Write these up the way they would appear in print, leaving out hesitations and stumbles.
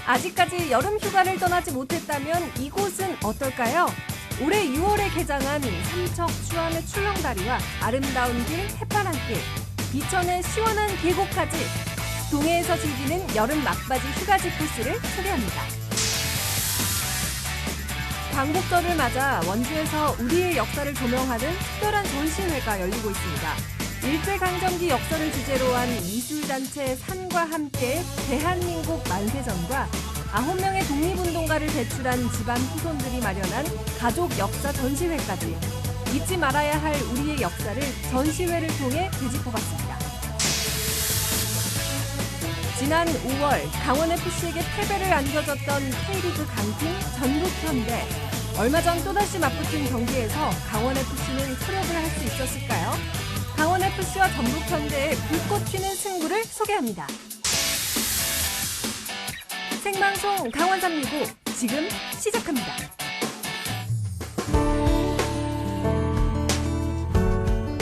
아직까지 여름 휴가를 떠나지 못했다면 이곳은 어떨까요? 올해 6월에 개장한 삼척 추암의 출렁다리와 아름다운 길, 해파랑길, 비천의 시원한 계곡까지 동해에서 즐기는 여름 막바지 휴가지 코스를 소개합니다. 광복절을 맞아 원주에서 우리의 역사를 조명하는 특별한 전시회가 열리고 있습니다. 일제강점기 역사를 주제로 한 미술단체 산과 함께 대한민국 만세전과 9명의 독립운동가를 배출한 집안 후손들이 마련한 가족 역사 전시회까지 잊지 말아야 할 우리의 역사를 전시회를 통해 되짚어봤습니다. 지난 5월 강원FC에게 패배를 안겨줬던 K리그 강팀 전북현대. 얼마 전 또다시 맞붙은 경기에서 강원FC는 수력을 할 수 있었을까요? 강원FC와 전북현대의 불꽃 튀는 승부를 소개합니다. 생방송 강원365 지금 시작합니다.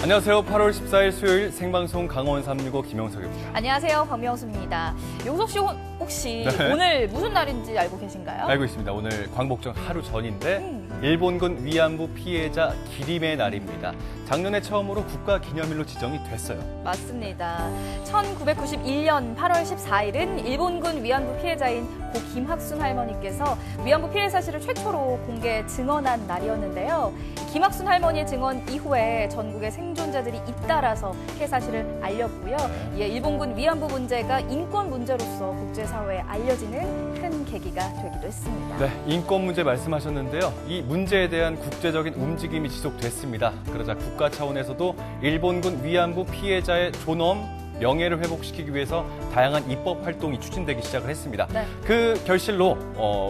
안녕하세요. 8월 14일 수요일 생방송 강원365 김영석입니다. 안녕하세요. 박명수입니다. 용석 씨 혹시 네. 오늘 무슨 날인지 알고 계신가요? 알고 있습니다. 오늘 광복절 하루 전인데 일본군 위안부 피해자 기림의 날입니다. 작년에 처음으로 국가기념일로 지정이 됐어요. 맞습니다. 1991년 8월 14일은 일본군 위안부 피해자인 고 김학순 할머니께서 위안부 피해 사실을 최초로 공개 증언한 날이었는데요. 김학순 할머니의 증언 이후에 전국의 생존자들이 잇따라서 피해 사실을 알렸고요. 이에 일본군 위안부 문제가 인권 문제로서 국제사회에 알려지는 큰 계기가 되기도 했습니다. 네, 인권 문제 말씀하셨는데요. 이 문제에 대한 국제적인 움직임이 지속됐습니다. 그러자 국가 차원에서도 일본군 위안부 피해자의 존엄, 명예를 회복시키기 위해서 다양한 입법 활동이 추진되기 시작을 했습니다. 네. 그 결실로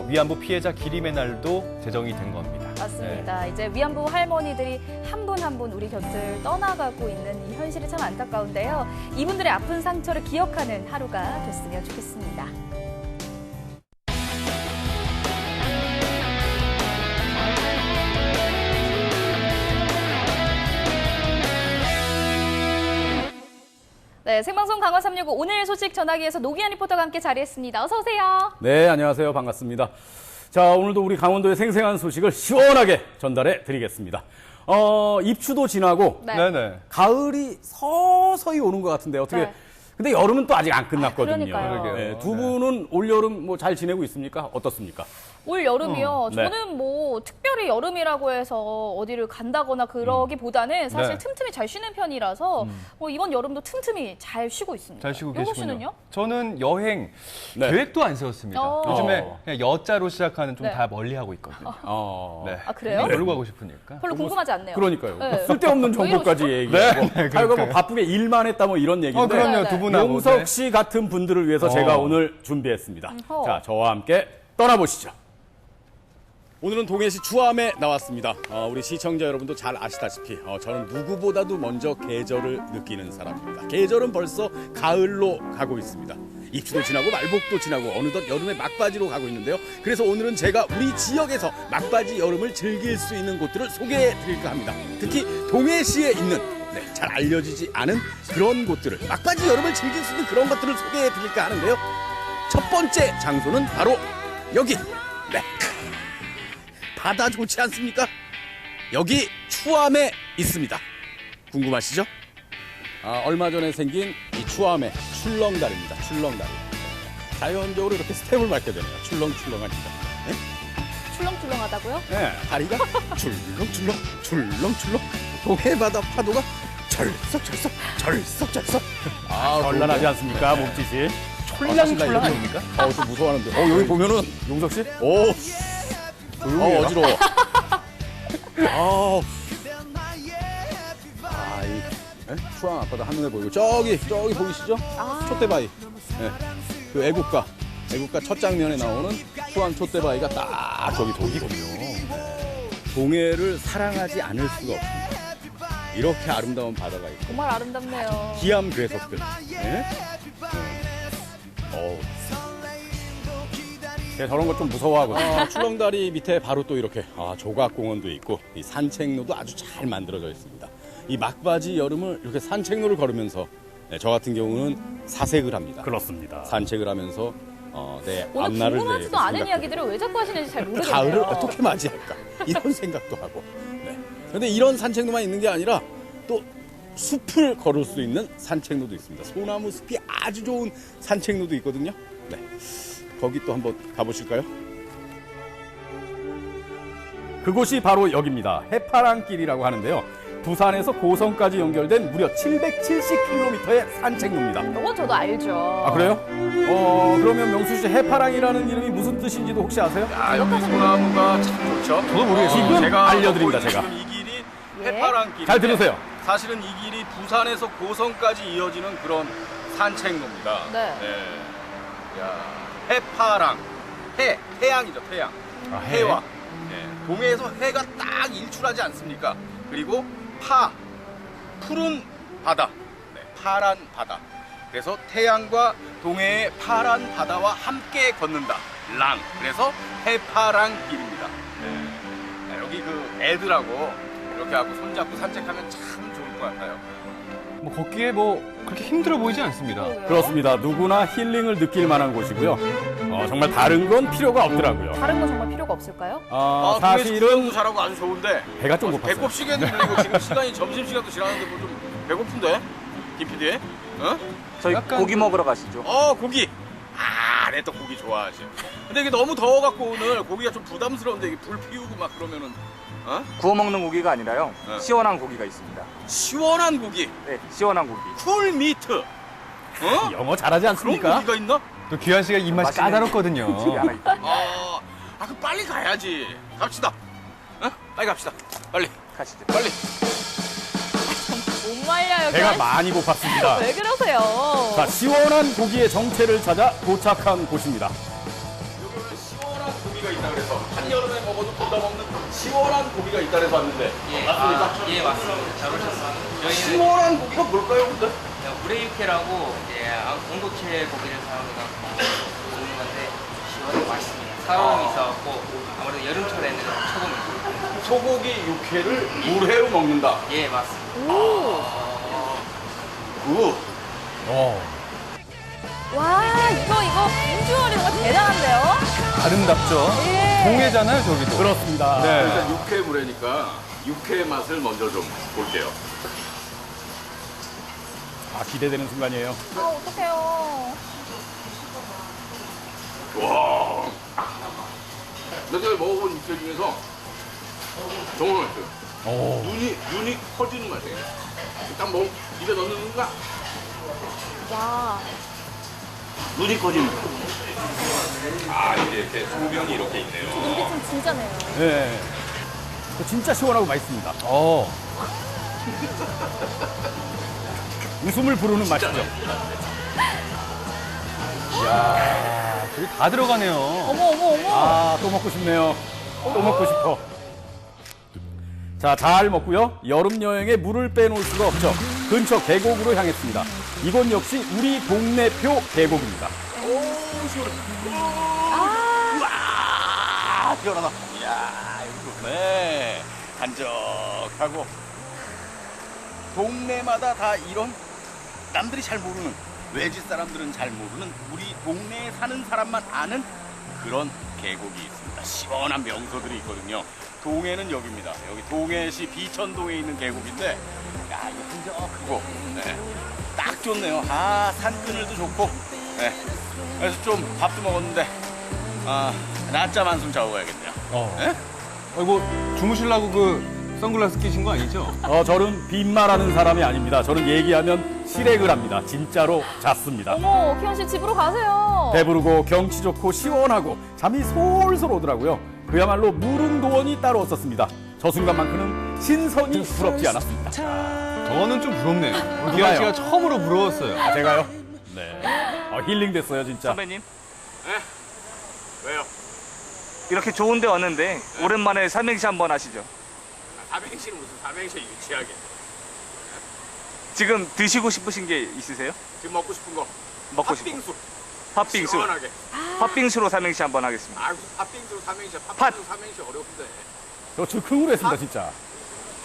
위안부 피해자 기림의 날도 제정이 된 겁니다. 맞습니다. 네. 이제 위안부 할머니들이 한 분 한 분 우리 곁을 떠나가고 있는 이 현실이 참 안타까운데요. 이분들의 아픈 상처를 기억하는 하루가 됐으면 좋겠습니다. 네, 생방송 강원365 오늘 소식 전하기위해서 노기현 리포터가 함께 자리했습니다. 어서 오세요. 네, 안녕하세요. 반갑습니다. 자, 오늘도 우리 강원도의 생생한 소식을 시원하게 전달해 드리겠습니다. 입추도 지나고 네. 네네. 가을이 서서히 오는 것 같은데 어떻게? 네. 근데 여름은 또 아직 안 끝났거든요. 그러니까요. 그러게요. 두 분은 올 여름 뭐 잘 지내고 있습니까? 어떻습니까? 올 여름이요. 네. 저는 뭐 특별히 여름이라고 해서 어디를 간다거나 그러기보다는 사실 네. 틈틈이 잘 쉬는 편이라서 뭐 이번 여름도 틈틈이 잘 쉬고 있습니다. 잘 쉬고 용석 계시군요. 씨는요? 저는 여행 네. 계획도 안 세웠습니다. 요즘에 그냥 여자로 시작하는 좀 네. 다 멀리하고 있거든요. 네. 아, 그래요? 어디로 가고 싶으니까. 별로 궁금하지 않네요. 그러니까요. 네. 쓸데없는 왜 정보까지 이러시죠? 얘기하고. 네, 네, 하여간 뭐 그러니까요. 바쁘게 일만 했다 뭐 이런 얘기인데. 그럼요. 네, 두 네. 분하고. 용석 씨 같은 분들을 위해서 제가 오늘 준비했습니다. 자, 저와 함께 떠나보시죠. 오늘은 동해시 추암에 나왔습니다. 우리 시청자 여러분도 잘 아시다시피 저는 누구보다도 먼저 계절을 느끼는 사람입니다. 계절은 벌써 가을로 가고 있습니다. 입추도 지나고 말복도 지나고 어느덧 여름의 막바지로 가고 있는데요. 그래서 오늘은 제가 우리 지역에서 막바지 여름을 즐길 수 있는 곳들을 소개해 드릴까 합니다. 특히 동해시에 있는 잘 알려지지 않은 그런 곳들을 막바지 여름을 즐길 수 있는 그런 것들을 소개해 드릴까 하는데요. 첫 번째 장소는 바로 여기. 네. 바다 좋지 않습니까? 여기 추암에 있습니다. 궁금하시죠? 얼마 전에 생긴 이 추암의 출렁다리입니다. 출렁다리. 자연적으로 이렇게 스텝을 밟게 되네요. 출렁출렁하니까. 네? 출렁출렁하다고요? 네, 다리가 출렁출렁, 출렁출렁. 동해바다 파도가 절썩절썩, 절썩절썩. 전란하지 않습니까, 몸짓이? 촐랑촐랑 아닙니까? 좀 무서워하는데. 여기 보면은, 용석 씨? 조용히 어지러워. 추암 앞바다 한눈에 보이고, 저기 보이시죠? 촛대바위. 네. 그 애국가 첫 장면에 나오는 추암 촛대바위가 딱 저기 보이거든요. 동해를 사랑하지 않을 수가 없습니다. 이렇게 아름다운 바다가 있고. 정말 아름답네요. 기암 괴석들. 네? 제가 저런 거 좀 무서워하거든요. 출렁다리 밑에 바로 또 이렇게 조각공원도 있고 이 산책로도 아주 잘 만들어져 있습니다. 이 막바지 여름을 이렇게 산책로를 걸으면서 저 같은 경우는 사색을 합니다. 그렇습니다. 산책을 하면서 내 오늘 앞날을 궁금하지도 내고 않은 생각도 이야기들을 왜 자꾸 하시는지 잘 모르겠네요. 가을을 어떻게 맞이할까 이런 생각도 하고. 네. 근데 이런 산책로만 있는 게 아니라 또 숲을 걸을 수 있는 산책로도 있습니다. 소나무 숲이 아주 좋은 산책로도 있거든요. 네. 거기 또 한번 가보실까요? 그곳이 바로 여기입니다. 해파랑길이라고 하는데요. 부산에서 고성까지 연결된 무려 770km의 산책로입니다. 이건 저도 알죠. 아, 그래요? 그러면 명수 씨 해파랑이라는 이름이 무슨 뜻인지도 혹시 아세요? 아, 여기 소나무가 참 좋죠. 저도 모르겠어요. 지금 제가 알려드립니다, 보고 제가. 있는 이 길이 예? 해파랑길. 잘 들으세요. 사실은 이 길이 부산에서 고성까지 이어지는 그런 산책로입니다. 네. 야, 해파랑. 태양이죠, 태양. 아, 해와. 동해에서 해가 딱 일출하지 않습니까? 그리고 푸른 바다. 네, 파란 바다. 그래서 태양과 동해의 파란 바다와 함께 걷는다. 그래서 해파랑길입니다. 여기 그 애들하고 이렇게 하고 손잡고 산책하면 참 좋을 것 같아요. 뭐 걷기에 뭐 그렇게 힘들어 보이지 않습니다. 그렇습니다. 누구나 힐링을 느낄 만한 곳이고요. 정말 다른 건 필요가 없더라고요. 다른 건 정말 필요가 없을까요? 사실은 잘하고 아주 좋은데 배가 좀 고팠어요. 배꼽 시계도 들리고 지금 시간이 점심시간도 지났는데 뭐 좀 배고픈데? 김 PD? 어? 저희 약간 고기 먹으러 가시죠. 고기! 내 또 고기 좋아하지. 근데 이게 너무 더워갖고 오늘 고기가 좀 부담스러운데 이게 불 피우고 막 그러면은 구워 먹는 고기가 아니라요. 네. 시원한 고기가 있습니다. 시원한 고기, 네, 시원한 고기. 쿨 미트. 영어 잘하지 그런 않습니까? 고기가 있나? 또 귀한 씨가 입맛이 맛있는 까다롭거든요. 음식이 하나 있다. 그럼 빨리 가야지. 갑시다. 빨리 갑시다. 빨리. 가시죠. 빨리. 못 말려요. 배가 그냥. 많이 고팠습니다. 왜 그러세요? 자, 시원한 고기의 정체를 찾아 도착한 곳입니다. 여기는 시원한 고기가 있다 그래서 한여름에 먹어도 부담 없는 시원한 고기가 있다 그래서 왔는데 맞습니까? 예, 맞습니다. 잘 오셨어요. 저희는 시원한 고기가 뭘까요, 근데? 우레육회라고 온도체 고기를 사용해서 먹는 건데 시원하고 맛있습니다. 살얼음이 있어갖고 아무래도 여름철에는 최고입니다. 소고기 육회를 물회로 먹는다. 예, 맞습니다. 굿. 와, 이거 비주얼이 정말 대단한데요? 아름답죠? 예. 동해잖아요, 저기도. 그렇습니다. 네. 일단 육회 물회니까 육회 맛을 먼저 좀 볼게요. 기대되는 순간이에요. 어떡해요. 와. 내가 먹어본 육회 중에서 정말 맛있어요. 눈이 커지는 맛이에요. 일단 입에 넣는 순간 와. 눈이 커지는 맛. 이게 이렇게 소변이 이렇게 있네요. 이게 좀 진짜네요. 네. 진짜 시원하고 맛있습니다. 웃음을 부르는 맛이죠. 저기 다 들어가네요. 어머. 또 먹고 싶네요. 또 먹고 싶어. 자, 잘 먹고요. 여름 여행에 물을 빼놓을 수가 없죠. 근처 계곡으로 향했습니다. 이곳 역시 우리 동네표 계곡입니다. 시원하다. 이야, 이거 좋네. 한적하고. 동네마다 다 이런 남들이 잘 모르는, 외지 사람들은 잘 모르는 우리 동네에 사는 사람만 아는 그런 계곡이 있습니다. 시원한 명소들이 있거든요. 동해는 여기입니다. 여기 동해시 비천동에 있는 계곡인데, 이거 한적하고, 딱 좋네요. 산그늘도 좋고, 그래서 좀 밥도 먹었는데, 낮잠 한숨 자고 가야겠네요. 이거 주무시려고 그 선글라스 끼신 거 아니죠? 저는 빈말하는 사람이 아닙니다. 저는 얘기하면 실액을 합니다. 진짜로 잤습니다. 어머, 기현 씨 집으로 가세요. 배부르고 경치 좋고 시원하고 잠이 솔솔 오더라고요. 그야말로 무릉도원이 따로 없었습니다. 저 순간만큼은 신선이 부럽지 않았습니다. 저는 좀 부럽네요. 누가요? 귀한 씨가 처음으로 부러웠어요. 제가요? 네. 힐링 됐어요, 진짜. 선배님, 왜요? 이렇게 좋은 데 왔는데 오랜만에 삼행시 한번 하시죠. 삼행시는 무슨 삼행시 유치하게. 지금 드시고 싶으신 게 있으세요? 지금 먹고 싶은 거. 먹고 싶은 거. 팥빙수. 팥빙수. 시원하게. 팥빙수로 삼행시 한번 하겠습니다. 무슨 팥빙수 삼행시. 팥. 팥빙수 삼행시 어려운데. 저 즉흥으로 했습니다, 진짜.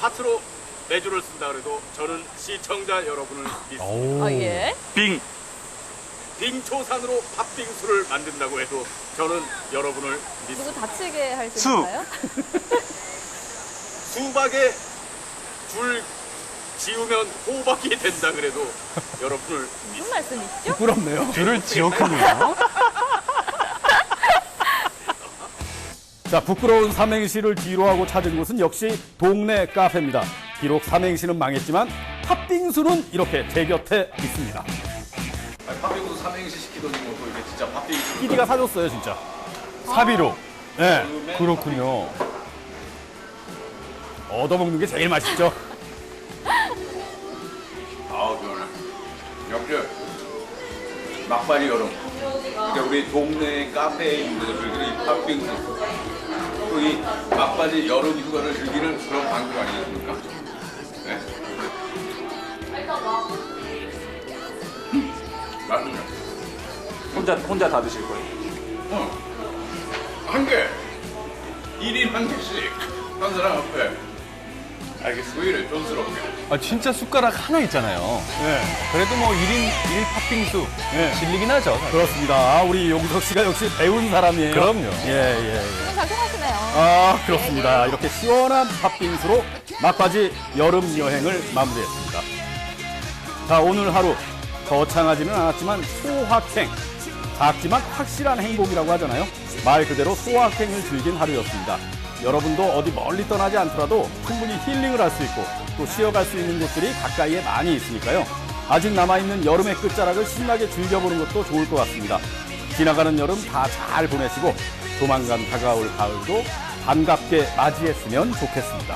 팥으로 매주를 쓴다 그래도 저는 시청자 여러분을 믿습니다. 예. 빙. 빙초산으로 팥빙수를 만든다고 해도 저는 여러분을 믿습니다. 누구 다치게 할 수 있나요? 수박에 줄 지우면 호박이 된다 그래도 여러분을 무슨 말씀이시죠? 부끄럽네요. 줄을 지었군요. 자, 부끄러운 삼행시를 뒤로하고 찾은 곳은 역시 동네 카페입니다. 비록 삼행시는 망했지만 팥빙수는 이렇게 제 곁에 있습니다. 팥빙수 삼행시 시키더니 뭐 이게 진짜 팥빙수 PD가 사줬어요 진짜. 사비로. 네. 그렇군요. 얻어먹는 게 제일 맛있죠. 아우 시원해. 역시 막바지 여름. 그러니까 우리 동네 카페에 있는 분들이 이 팥빙수 또 이 막바지 여름 휴가를 즐기는 그런 방송 아니겠습니까? 네. 맛있네. 혼자 다 드실 거예요? 한 개. 1인 한 개씩. 한 사람 앞에. 알겠어. 왜 이래 촌스럽게. 아, 진짜 숟가락 하나 있잖아요. 네. 그래도 뭐 1인 1팥빙수 네. 질리긴 하죠. 그렇습니다. 아, 우리 용석 씨가 역시 배운 사람이에요. 그럼요. 예. 지금 잘 통하시네요. 아, 그렇습니다. 이렇게 시원한 팥빙수로 막바지 여름 여행을 마무리했습니다. 자, 오늘 하루 거창하지는 않았지만 소확행. 작지만 확실한 행복이라고 하잖아요. 말 그대로 소확행을 즐긴 하루였습니다. 여러분도 어디 멀리 떠나지 않더라도 충분히 힐링을 할 수 있고 또 쉬어갈 수 있는 곳들이 가까이에 많이 있으니까요. 아직 남아있는 여름의 끝자락을 신나게 즐겨보는 것도 좋을 것 같습니다. 지나가는 여름 다 잘 보내시고 조만간 다가올 가을도 반갑게 맞이했으면 좋겠습니다.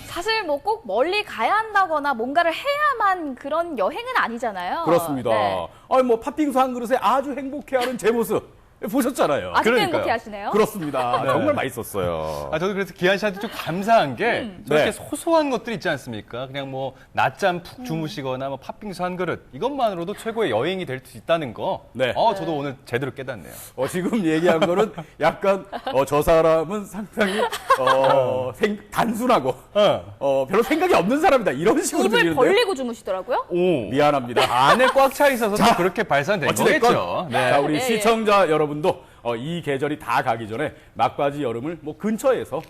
사실 뭐 꼭 멀리 가야 한다거나 뭔가를 해야만 그런 여행은 아니잖아요. 그렇습니다. 네. 아니 뭐 팥빙수 한 그릇에 아주 행복해하는 제 모습 보셨잖아요. 아직도 그러니까요. 행복해 하시네요. 그렇습니다. 네. 정말 맛있었어요. 아, 저도 그래서 기한 씨한테 좀 감사한 게 네. 저렇게 소소한 것들 있지 않습니까? 그냥 뭐 낮잠 푹 주무시거나 뭐 팥빙수 한 그릇 이것만으로도 최고의 여행이 될 수 있다는 거. 네. 저도 오늘 제대로 깨닫네요. 지금 얘기한 거는 약간 저 사람은 상당히 단순하고 별로 생각이 없는 사람이다 이런 식으로 입을 들리는데요. 벌리고 주무시더라고요. 오. 미안합니다. 안에 꽉 차 있어서 또 그렇게 발산된 어찌됐건 거겠죠. 네. 자, 우리 예, 시청자 여러분도 이 계절이 다 가기 전에 막바지 여름을 뭐 근처에서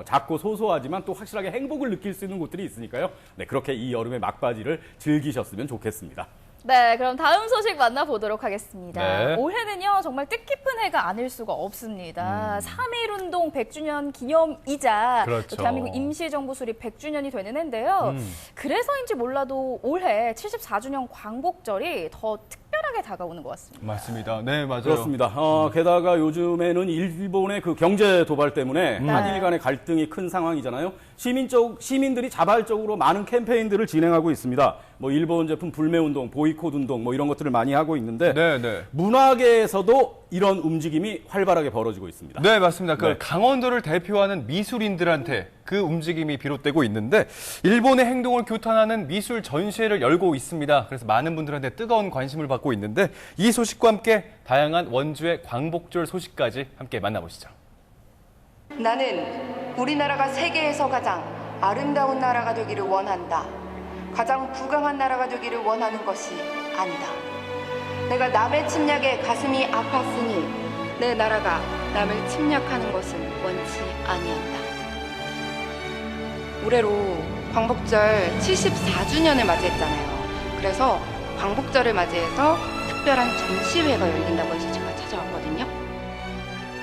작고 소소하지만 또 확실하게 행복을 느낄 수 있는 곳들이 있으니까요. 네, 그렇게 이 여름의 막바지를 즐기셨으면 좋겠습니다. 네, 그럼 다음 소식 만나보도록 하겠습니다. 네. 올해는요, 정말 뜻깊은 해가 아닐 수가 없습니다. 3.1운동 100주년 기념이자 그렇죠. 대한민국 임시정부 수립 100주년이 되는 해인데요. 그래서인지 몰라도 올해 74주년 광복절이 더 특별하게 다가오는 것 같습니다. 맞습니다. 네, 맞아요. 그렇습니다. 게다가 요즘에는 일본의 그 경제 도발 때문에 한일 간의 갈등이 큰 상황이잖아요. 시민들이 자발적으로 많은 캠페인들을 진행하고 있습니다. 뭐 일본 제품 불매 운동, 보이콧 운동 뭐 이런 것들을 많이 하고 있는데 네, 네. 문화계에서도 이런 움직임이 활발하게 벌어지고 있습니다. 네, 맞습니다. 그 네. 강원도를 대표하는 미술인들한테 그 움직임이 비롯되고 있는데 일본의 행동을 규탄하는 미술 전시회를 열고 있습니다. 그래서 많은 분들한테 뜨거운 관심을 받고 있는데 이 소식과 함께 다양한 원주의 광복절 소식까지 함께 만나보시죠. 나는 우리나라가 세계에서 가장 아름다운 나라가 되기를 원한다. 가장 부강한 나라가 되기를 원하는 것이 아니다. 내가 남의 침략에 가슴이 아팠으니 내 나라가 남을 침략하는 것은 원치 아니한다. 올해로 광복절 74주년을 맞이했잖아요. 그래서 광복절을 맞이해서 특별한 전시회가 열린다고 해서 제가 찾아왔거든요.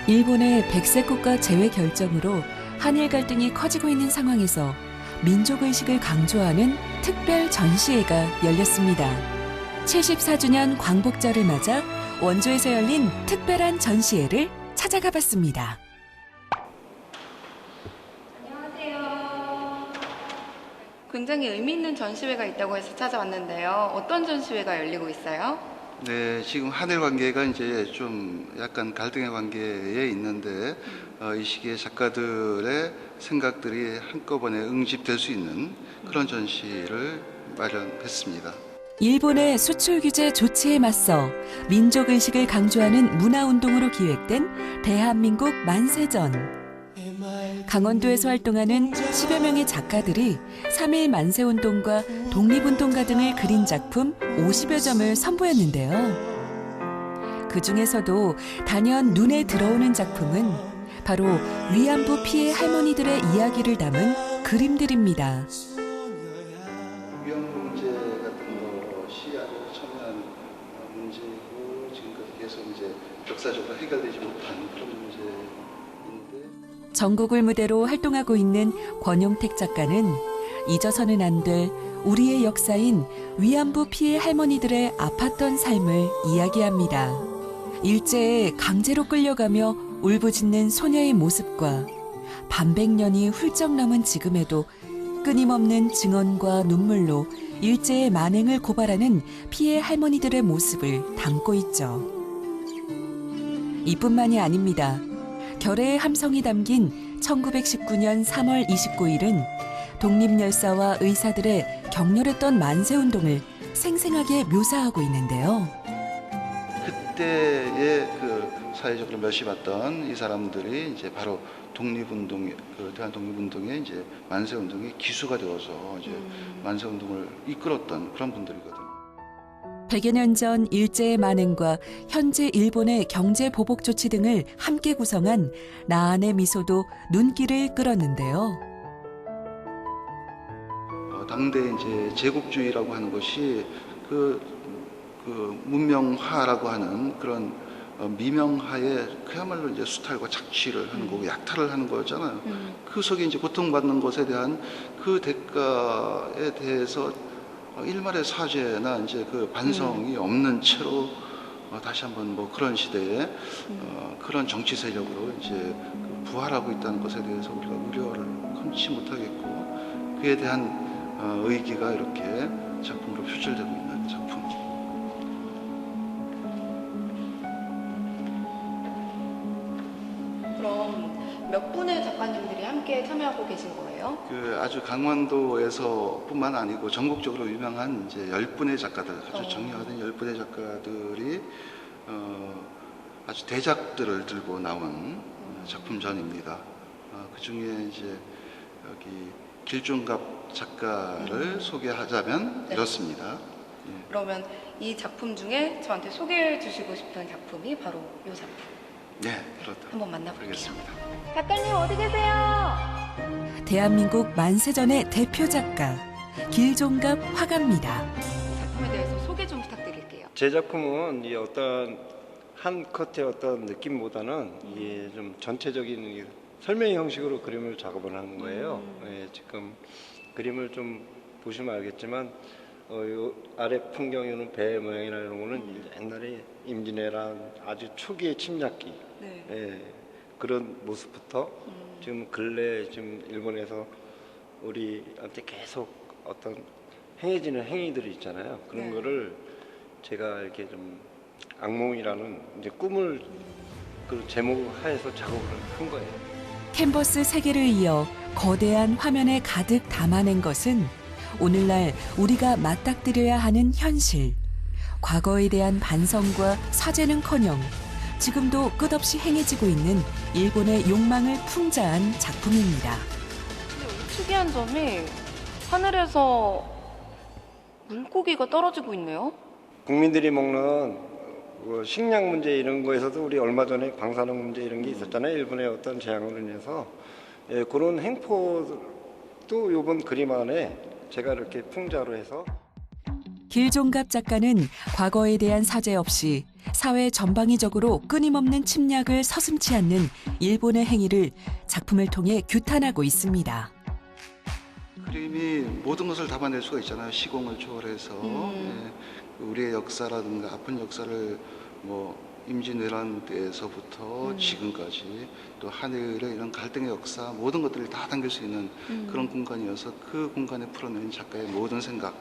일본의 백색 국가 제외 결정으로 한일 갈등이 커지고 있는 상황에서 민족의식을 강조하는 특별 전시회가 열렸습니다. 74주년 광복절을 맞아 원주에서 열린 특별한 전시회를 찾아가 봤습니다. 안녕하세요. 굉장히 의미 있는 전시회가 있다고 해서 찾아왔는데요. 어떤 전시회가 열리고 있어요? 네, 지금 한일 관계가 이제 좀 약간 갈등의 관계에 있는데 이 시기에 작가들의 생각들이 한꺼번에 응집될 수 있는 그런 전시를 마련했습니다. 일본의 수출 규제 조치에 맞서 민족의식을 강조하는 문화운동으로 기획된 대한민국 만세전. 강원도에서 활동하는 10여 명의 작가들이 3.1 만세운동과 독립운동가 등을 그린 작품 50여 점을 선보였는데요. 그 중에서도 단연 눈에 들어오는 작품은 바로 위안부 피해 할머니들의 이야기를 담은 그림들입니다. 위안부 문제 같은 것이 아주 첨예한 문제고 지금까지 계속 이제 역사적으로 해결되지 못한 그런 문제인데 전국을 무대로 활동하고 있는 권용택 작가는 잊어서는 안 될 우리의 역사인 위안부 피해 할머니들의 아팠던 삶을 이야기합니다. 일제에 강제로 끌려가며 울부짖는 소녀의 모습과 반백년이 훌쩍 넘은 지금에도 끊임없는 증언과 눈물로 일제의 만행을 고발하는 피해 할머니들의 모습을 담고 있죠. 이뿐만이 아닙니다. 결의의 함성이 담긴 1919년 3월 29일은 독립열사와 의사들의 격렬했던 만세운동을 생생하게 묘사하고 있는데요. 그때의 그 사회적으로 멸시받던 이 사람들이 이제 바로 독립운동, 그 대한 독립운동의 이제 만세운동의 기수가 되어서 이제 만세운동을 이끌었던 그런 분들이거든요. 100여 년 전 일제의 만행과 현재 일본의 경제 보복 조치 등을 함께 구성한 나안의 미소도 눈길을 끌었는데요. 당대 이제 제국주의라고 하는 것이 그 문명화라고 하는 그런 미명하에 그야말로 이제 수탈과 착취를 하는 거고 약탈을 하는 거였잖아요. 그 속에 이제 고통받는 것에 대한 그 대가에 대해서 일말의 사죄나 이제 그 반성이 없는 채로 다시 한번 뭐 그런 시대에 그런 정치 세력으로 이제 부활하고 있다는 것에 대해서 우리가 우려를 금치 못하겠고 그에 대한 의기가 이렇게 작품으로 표출되고 있는 작품. 그럼 몇 분의 작가님들이 함께 참여하고 계신 거예요? 그 아주 강원도에서뿐만 아니고 전국적으로 유명한 이제 10분의 작가들, 아주 정리화된 10분의 작가들이 아주 대작들을 들고 나온 작품전입니다. 그 중에 이제 여기 길종갑 작가를 소개하자면 네. 이렇습니다. 예. 그러면 이 작품 중에 저한테 소개해 주시고 싶은 작품이 바로 이 작품. 네, 그렇다. 한번 만나볼게요. 알겠습니다. 작가님 어디 계세요? 대한민국 만세전의 대표 작가 길종갑 화가입니다. 작품에 대해서 소개 좀 부탁드릴게요. 제 작품은 이 어떤 한 컷의 어떤 느낌보다는 이게 좀 전체적인 이 설명 형식으로 그림을 작업을 하는 거예요. 예, 지금 그림을 좀 보시면 알겠지만 요 아래 풍경에는 배 모양이나 이런 거는 옛날에 임진왜란 아주 초기의 침략기 네. 예, 그런 모습부터 지금 근래 지금 일본에서 우리한테 계속 어떤 행해지는 행위들이 있잖아요. 그런 네. 거를 제가 이렇게 좀 악몽이라는 이제 꿈을 그 제목 하에서 작업을 한 거예요. 캔버스 3개를 이어 거대한 화면에 가득 담아낸 것은 오늘날 우리가 맞닥뜨려야 하는 현실. 과거에 대한 반성과 사죄는커녕 지금도 끝없이 행해지고 있는 일본의 욕망을 풍자한 작품입니다. 특이한 점이 하늘에서 물고기가 떨어지고 있네요. 국민들이 먹는 뭐 식량 문제 이런 거에서도 우리 얼마 전에 방사능 문제 이런 게 있었잖아요. 일본의 어떤 재앙으로 인해서 예, 그런 행포도 이번 그림 안에 제가 이렇게 풍자로 해서 길종갑 작가는 과거에 대한 사죄 없이 사회 전방위적으로 끊임없는 침략을 서슴지 않는 일본의 행위를 작품을 통해 규탄하고 있습니다. 그림이 모든 것을 담아낼 수가 있잖아요. 시공을 초월해서 예, 우리의 역사라든가 아픈 역사를 뭐 임진왜란 때에서부터 지금까지 또 한일의 이런 갈등의 역사 모든 것들을 다 담길 수 있는 그런 공간이어서 그 공간에 풀어낸 작가의 모든 생각이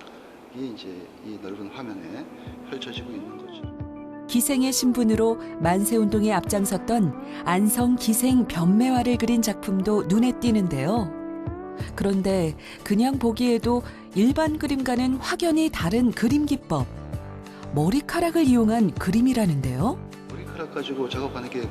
이제 이 넓은 화면에 펼쳐지고 있는 거죠. 기생의 신분으로 만세운동에 앞장섰던 안성 기생 변매화를 그린 작품도 눈에 띄는데요. 그런데 그냥 보기에도 일반 그림과는 확연히 다른 그림 기법. 머리카락을 이용한 그림이라는데요. 머리카락 가지고 작업하는 게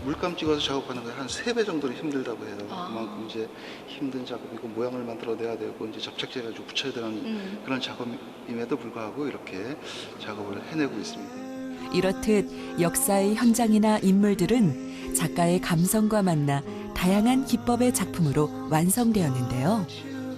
물감 찍어서 작업하는 게 한 3배 정도는 힘들다고 해요. 그만큼 이제 힘든 작업이고 모양을 만들어내야 되고 이제 접착제 가지고 붙여야 되는 그런 작업임에도 불구하고 이렇게 작업을 해내고 있습니다. 이렇듯 역사의 현장이나 인물들은 작가의 감성과 만나 다양한 기법의 작품으로 완성되었는데요.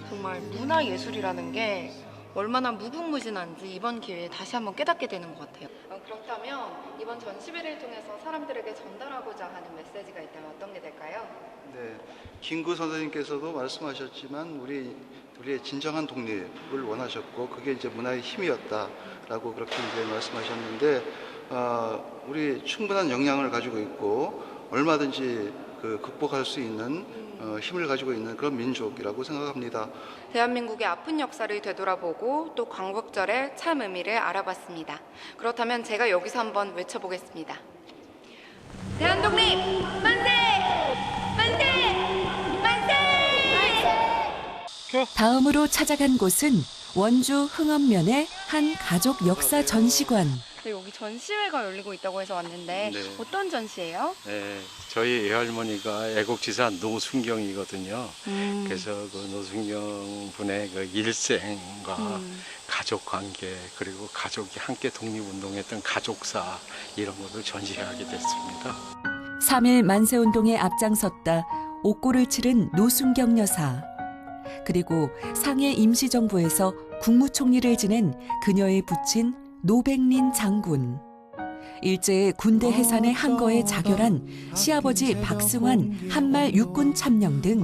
정말 문화예술이라는 게 얼마나 무궁무진한지 이번 기회에 다시 한번 깨닫게 되는 것 같아요. 그렇다면 이번 전시회를 통해서 사람들에게 전달하고자 하는 메시지가 있다면 어떤 게 될까요? 네, 김구 선생님께서도 말씀하셨지만 우리의 진정한 독립을 원하셨고 그게 이제 문화의 힘이었다라고 그렇게 이제 말씀하셨는데 우리 충분한 역량을 가지고 있고 얼마든지 극복할 수 있는 힘을 가지고 있는 그런 민족이라고 생각합니다. 대한민국의 아픈 역사를 되돌아보고 또 광복절의 참 의미를 알아봤습니다. 그렇다면 제가 여기서 한번 외쳐보겠습니다. 대한독립 만세! 만세! 만세! 다음으로 찾아간 곳은 원주 흥엄면의 한 가족 역사 전시관. 네, 여기 전시회가 열리고 있다고 해서 왔는데 네. 어떤 전시예요? 네, 저희 외할머니가 애국지사 노순경이거든요. 그래서 그 노순경 분의 그 일생과 가족 관계 그리고 가족이 함께 독립운동했던 가족사 이런 것을 전시하게 됐습니다. 3.1 만세운동에 앞장섰다 옥고를 치른 노순경 여사. 그리고 상해 임시정부에서 국무총리를 지낸 그녀의 부친 노백린 장군. 일제의 군대 해산에 한거에 자결한 시아버지 박승환 한말 육군 참령 등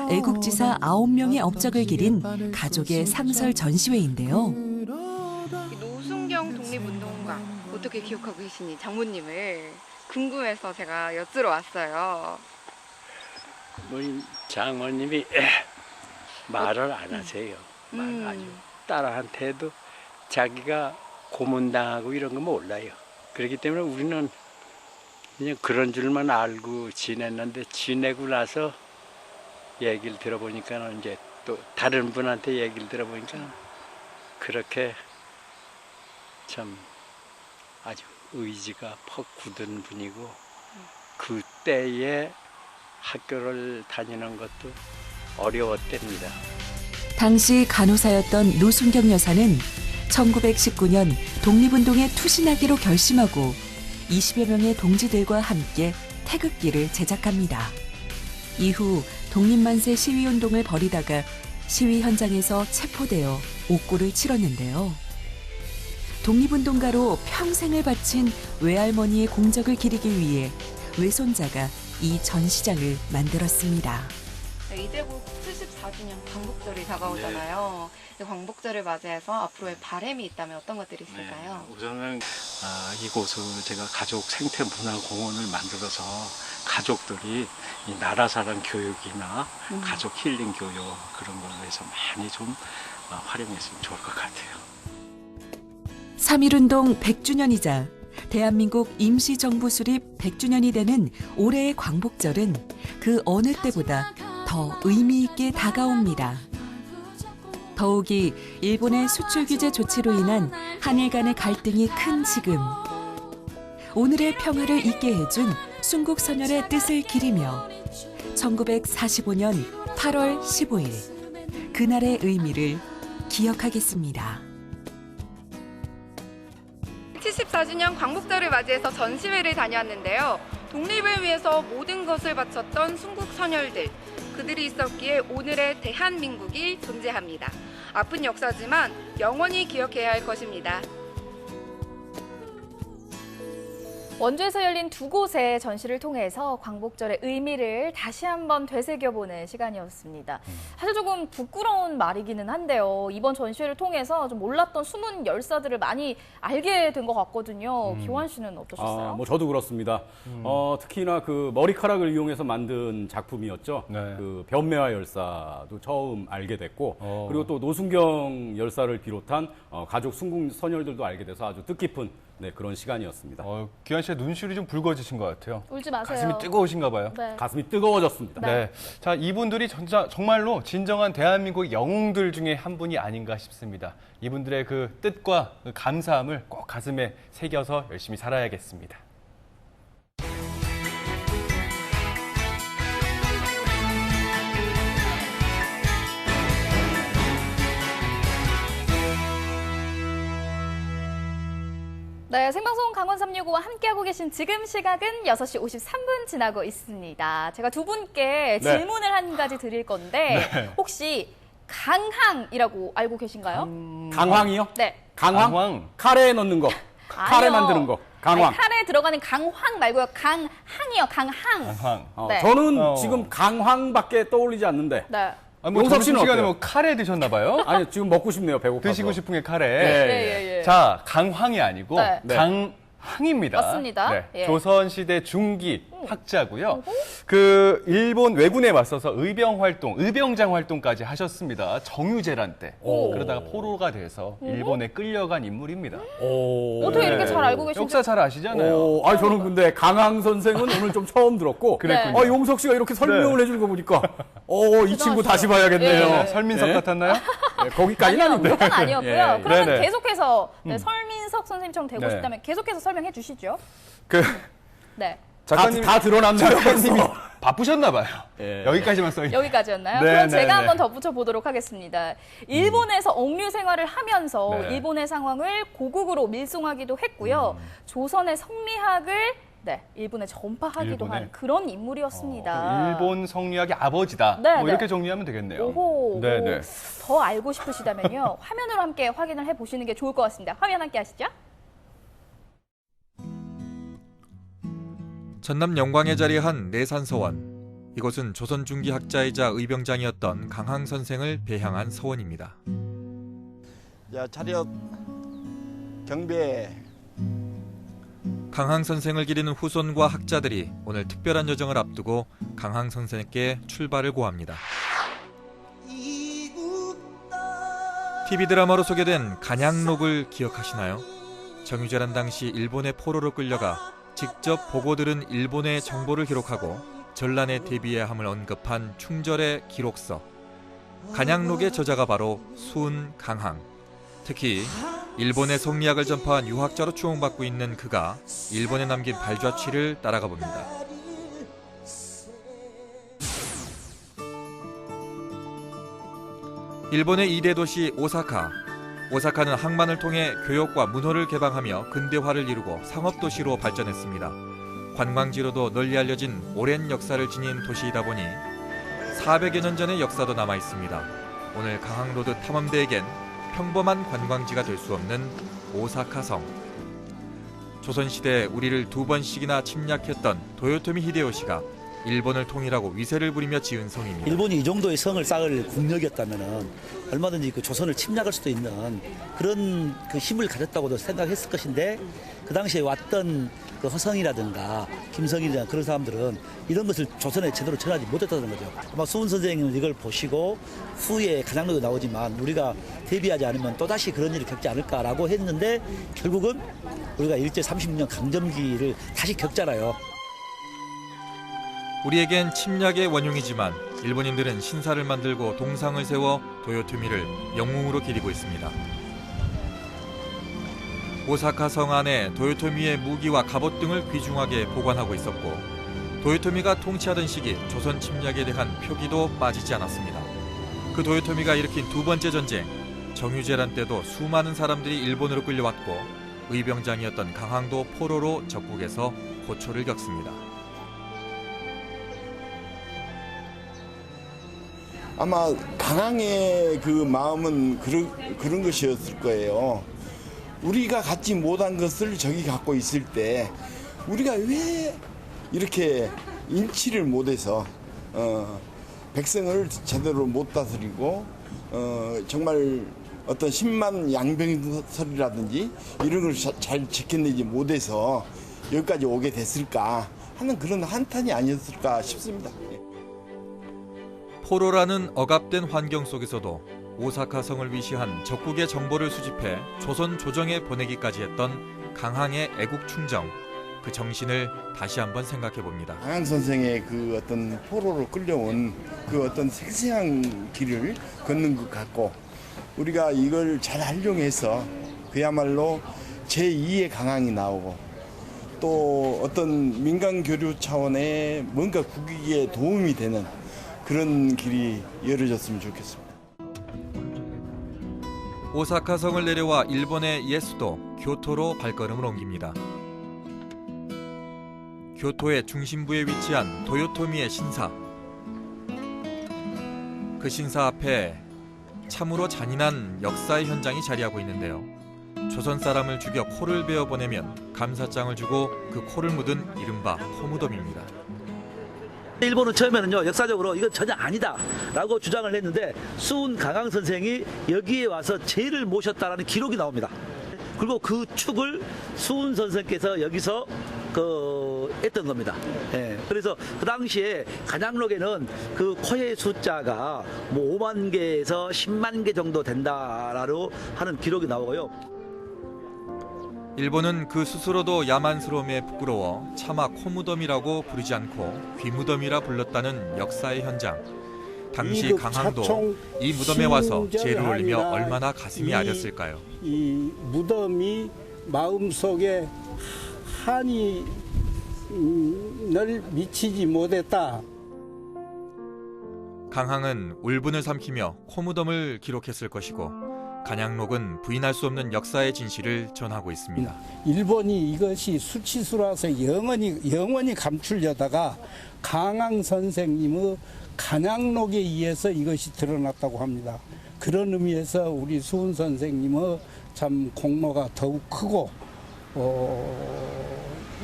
애국지사 9명의 업적을 기린 가족의 상설 전시회인데요. 노순경 독립운동가 어떻게 기억하고 계시니 장모님을 궁금해서 제가 여쭈러 왔어요. 우리 장모님이 말을 안 하세요. 말 아주 딸한테도 자기가 고문당하고 이런 거 몰라요. 그렇기 때문에 우리는 그냥 그런 줄만 알고 지냈는데 지내고 나서 얘기를 들어보니까 이제 또 다른 분한테 얘기를 들어보니까 그렇게 참 아주 의지가 퍽 굳은 분이고 그때에 학교를 다니는 것도 어려웠답니다. 당시 간호사였던 노순경 여사는 1919년 독립운동에 투신하기로 결심하고 20여 명의 동지들과 함께 태극기를 제작합니다. 이후 독립만세 시위운동을 벌이다가 시위 현장에서 체포되어 옥고를 치렀는데요. 독립운동가로 평생을 바친 외할머니의 공적을 기리기 위해 외손자가 이 전시장을 만들었습니다. 이제국 74주년 광복절이 다가오잖아요. 광복절을 맞이해서 앞으로의 바람이 있다면 어떤 것들이 있을까요? 네, 우선은 이곳을 제가 가족 생태문화공원을 만들어서 가족들이 이 나라사랑 교육이나 가족 힐링 교육 그런 걸로 해서 많이 좀 활용했으면 좋을 것 같아요. 3.1운동 100주년이자 대한민국 임시정부 수립 100주년이 되는 올해의 광복절은 그 어느 때보다 더 의미 있게 다가옵니다. 더욱이 일본의 수출 규제 조치로 인한 한일 간의 갈등이 큰 지금 오늘의 평화를 있게 해준 순국 선열의 뜻을 기리며 1945년 8월 15일 그날의 의미를 기억하겠습니다. 74주년 광복절을 맞이해서 전시회를 다녀왔는데요. 독립을 위해서 모든 것을 바쳤던 순국 선열들, 그들이 있었기에 오늘의 대한민국이 존재합니다. 아픈 역사지만 영원히 기억해야 할 것입니다. 원주에서 열린 두 곳의 전시를 통해서 광복절의 의미를 다시 한번 되새겨보는 시간이었습니다. 사실 조금 부끄러운 말이기는 한데요. 이번 전시회를 통해서 좀 몰랐던 숨은 열사들을 많이 알게 된 것 같거든요. 기환 씨는 어떠셨어요? 저도 그렇습니다. 특히나 그 머리카락을 이용해서 만든 작품이었죠. 네. 그 변매화 열사도 처음 알게 됐고 그리고 또 노순경 열사를 비롯한 가족 순국 선열들도 알게 돼서 아주 뜻깊은 그런 시간이었습니다. 기환 씨의 눈시울이 좀 붉어지신 것 같아요. 울지 마세요. 가슴이 뜨거우신가 봐요. 네. 가슴이 뜨거워졌습니다. 네. 자, 이분들이 정말로 진정한 대한민국 영웅들 중에 한 분이 아닌가 싶습니다. 이분들의 그 뜻과 그 감사함을 꼭 가슴에 새겨서 열심히 살아야겠습니다. 네, 생방송 강원 365와 함께하고 계신 지금 시각은 6시 53분 지나고 있습니다. 제가 두 분께 질문을 한 가지 드릴 건데 혹시 강황이라고 알고 계신가요? 강황이요? 네. 강황? 카레에 넣는 거. 카레 만드는 거. 강황. 아니, 카레에 들어가는 강황 말고요. 강항이요. 강황. 네. 저는 지금 강황밖에 떠올리지 않는데. 네. 뭐 용석 씨는 시간에 어때요? 뭐 카레 드셨나 봐요? 아니, 지금 먹고 싶네요. 배고파서. 드시고 싶은 게 카레. 예. 자, 강황이 아니고 네. 강항입니다. 맞습니다. 네. 예. 조선시대 중기 학자고요. 그 일본 왜군에 맞서서 의병장 활동까지 하셨습니다. 정유재란 때. 그러다가 포로가 돼서 일본에 끌려간 인물입니다. 어떻게 이렇게 잘 알고 계신지. 역사 잘 아시잖아요. 아니, 저는 근데 강황 선생은 오늘 좀 처음 들었고. 그랬군요. 용석 씨가 이렇게 설명을 해주는 거 보니까 이 친구 다시 봐야겠네요. 예. 설민석 같았나요? 네, 거기까지는 아닌데. 그건 아니었고요. 예. 그러면 네네. 계속해서 설민석 선생님처럼 되고 싶다면 계속해서 설명해 주시죠. 네. 다 드러났네요. 작가님이 바쁘셨나 봐요. 예. 여기까지만 써 있네요. 여기까지였나요? 네, 그럼 네, 제가 네. 한번 덧붙여 보도록 하겠습니다. 일본에서 억류 생활을 하면서 네. 일본의 상황을 고국으로 밀송하기도 했고요. 조선의 성리학을 일본에 전파하기도 한 그런 인물이었습니다. 일본 성리학의 아버지다. 네, 뭐 이렇게 네. 정리하면 되겠네요. 오호, 네네. 더 알고 싶으시다면요. 화면으로 함께 확인을 해보시는 게 좋을 것 같습니다. 화면 함께 하시죠. 전남 영광에 자리한 내산서원. 이곳은 조선 중기 학자이자 의병장이었던 강항 선생을 배향한 서원입니다. 자, 차렷 경배. 강항 선생을 기리는 후손과 학자들이 오늘 특별한 여정을 앞두고 강항 선생께 출발을 고합니다. TV 드라마로 소개된 간양록을 기억하시나요? 정유재란 당시 일본의 포로로 끌려가 직접 보고 들은 일본의 정보를 기록하고 전란에 대비해야 함을 언급한 충절의 기록서. 간양록의 저자가 바로 순강항. 특히 일본의 성리학을 전파한 유학자로 추앙받고 있는 그가 일본에 남긴 발자취를 따라가 봅니다. 일본의 2대 도시 오사카. 오사카는 항만을 통해 교역과 문호를 개방하며 근대화를 이루고 상업도시로 발전했습니다. 관광지로도 널리 알려진 오랜 역사를 지닌 도시이다 보니 400여 년 전의 역사도 남아 있습니다. 오늘 강항로드 탐험대에겐 평범한 관광지가 될 수 없는 오사카성. 조선시대 우리를 2번씩이나 침략했던 도요토미 히데요시가 일본을 통일하고 위세를 부리며 지은 성입니다. 일본이 이 정도의 성을 쌓을 국력이었다면 얼마든지 그 조선을 침략할 수도 있는 그런 그 힘을 가졌다고도 생각했을 것인데 그 당시에 왔던 그 허성이라든가 김성일이라든가 그런 사람들은 이런 것을 조선에 제대로 전하지 못했다는 거죠. 아마 수훈 선생님은 이걸 보시고 후에 간양록에 나오지만 우리가 대비하지 않으면 또다시 그런 일을 겪지 않을까라고 했는데 결국은 우리가 일제 30년 강점기를 다시 겪잖아요. 우리에겐 침략의 원흉이지만 일본인들은 신사를 만들고 동상을 세워 도요토미를 영웅으로 기리고 있습니다. 오사카 성 안에 도요토미의 무기와 갑옷 등을 귀중하게 보관하고 있었고 도요토미가 통치하던 시기 조선 침략에 대한 표기도 빠지지 않았습니다. 그 도요토미가 일으킨 2번째 전쟁, 정유재란 때도 수많은 사람들이 일본으로 끌려왔고 의병장이었던 강항도 포로로 적국에서 고초를 겪습니다. 아마 강항의 그 마음은 그런 것이었을 거예요. 우리가 갖지 못한 것을 저기 갖고 있을 때 우리가 왜 이렇게 인치를 못해서 백성을 제대로 못 다스리고 정말 어떤 10만 양병설이라든지 이런 걸 잘 지켜내지 못해서 여기까지 오게 됐을까 하는 그런 한탄이 아니었을까 싶습니다. 포로라는 억압된 환경 속에서도 오사카 성을 위시한 적국의 정보를 수집해 조선 조정에 보내기까지 했던 강항의 애국 충정, 그 정신을 다시 한번 생각해 봅니다. 강항 선생의 그 어떤 포로로 끌려온 그 어떤 생생한 길을 걷는 것 같고 우리가 이걸 잘 활용해서 그야말로 제2의 강항이 나오고 또 어떤 민간 교류 차원의 뭔가 국익에 도움이 되는 그런 길이 열어졌으면 좋겠습니다. 오사카 성을 내려와 일본의 옛 수도 교토로 발걸음을 옮깁니다. 교토의 중심부에 위치한 도요토미의 신사. 그 신사 앞에 참으로 잔인한 역사의 현장이 자리하고 있는데요. 조선 사람을 죽여 코를 베어 보내면 감사장을 주고 그 코를 묻은 이른바 코무덤입니다. 일본은 처음에는요, 역사적으로 이건 전혀 아니다라고 주장을 했는데 수훈 강항 선생이 여기에 와서 죄를 모셨다라는 기록이 나옵니다. 그리고 그 축을 수훈 선생께서 여기서 했던 겁니다. 예, 그래서 그 당시에 간양록에는 그 코의 숫자가 뭐 5만 개에서 10만 개 정도 된다라고 하는 기록이 나오고요. 일본은 그 스스로도 야만스러움에 부끄러워 차마 코무덤이라고 부르지 않고 귀무덤이라 불렀다는 역사의 현장. 당시 강항도 이 무덤에 와서 제를 올리며 얼마나 가슴이 아렸을까요? 이 무덤이 마음속에 한이 늘 미치지 못했다. 강항은 울분을 삼키며 코무덤을 기록했을 것이고 간양록은 부인할 수 없는 역사의 진실을 전하고 있습니다. 일본이 이것이 수치스러워서 영원히 감추려다가 강항 선생님의 간양록에 의해서 이것이 드러났다고 합니다. 그런 의미에서 우리 수훈 선생님의 참 공로가 더욱 크고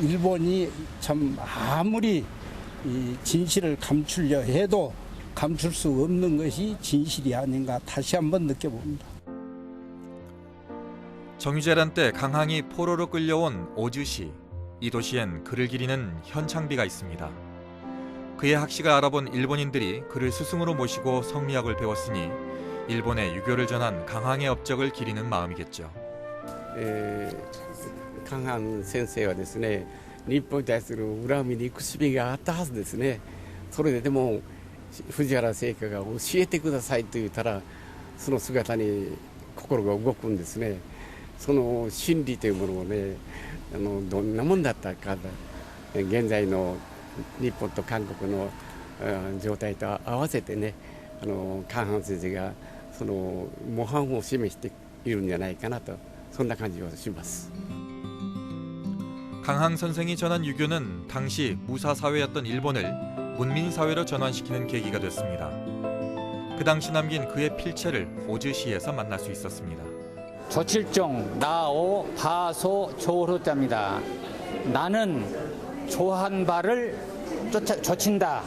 일본이 참 아무리 이 진실을 감추려 해도 감출 수 없는 것이 진실이 아닌가 다시 한번 느껴봅니다. 정유재란 때 강항이 포로로 끌려온 오즈시. 이 도시엔 그를 기리는 현창비가 있습니다. 그의 학식을 알아본 일본인들이 그를 스승으로 모시고 성리학을 배웠으니 일본에 유교를 전한 강항의 업적을 기리는 마음이겠죠. 강항先生はですね、日本に対する恨み憎しみがあったはずですね。それでも藤原製菓が教えてくださいと言ったら、その姿に心が動くんですね。その心理というものをね、どんなもんだったか、現在の日本と韓国の状態と合わせてね、韓藩先生がその模範を示しているんじゃないかなと、そんな感じがします。 강항 선생이 전한 유교는 당시 무사사회였던 일본을 문민사회로 전환시키는 계기가 됐습니다. 그 당시 남긴 그의 필체를 오즈시에서 만날 수 있었습니다. 조칠종, 나오, 바소, 조르자입니다. 나는 조한 바를 쫓친다.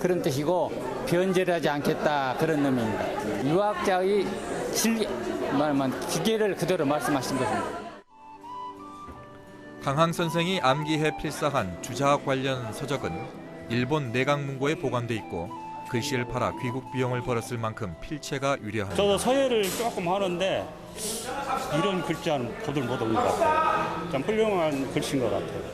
그런 뜻이고 변절하지 않겠다. 그런 의미입니다. 유학자의 기계를 그대로 말씀하신 것입니다. 강항 선생이 암기해 필사한 주자학 관련 서적은 일본 내각문고에 보관돼 있고 글씨를 팔아 귀국 비용을 벌었을 만큼 필체가 유려합니다. 저도 서예를 조금 하는데 이런 글자는 보들 못 온 것 같아요. 좀 훌륭한 글씨인 것 같아요.